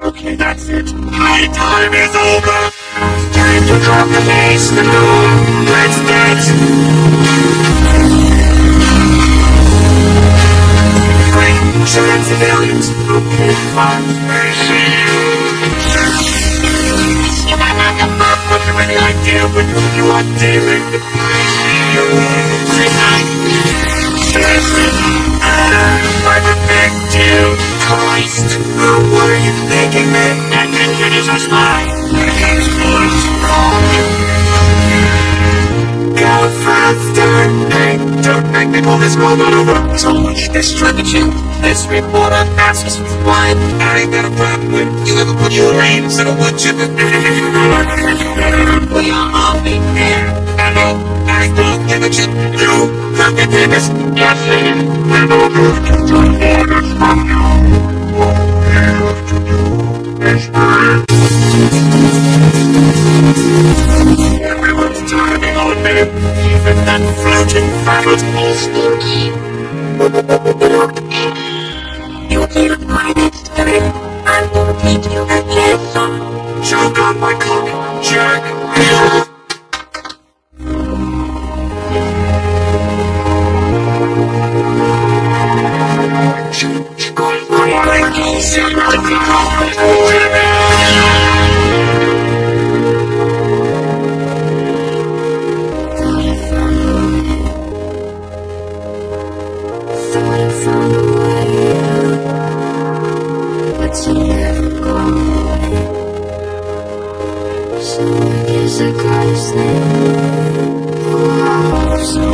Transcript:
Okay, that's it. My time is over. Time to drop the bass now. Let's dance. Great. Shooting civilians. Okay, fine. I see you. You might not have much of any idea with who you are dealing. I see you. Say hi. Listen. I protect you. Christ. What are you thinking, man? Attention is a smile. His voice calling. Go faster. Hey, don't make me pull this robot over. So much destruction. This reporter asks why I ain't got a problem with you ever put your names in a wood chipper. We are all being there. I know. I don't give a chip. You fucking famous. Yes, sir. I know you can take orders from you. Everyone's turning on me. Even that floating faggot is stinky. You killed my next time. I'm gonna take you again. Choke on my cock, Jack. But you never go away. So I guess I gotta stay. Oh, so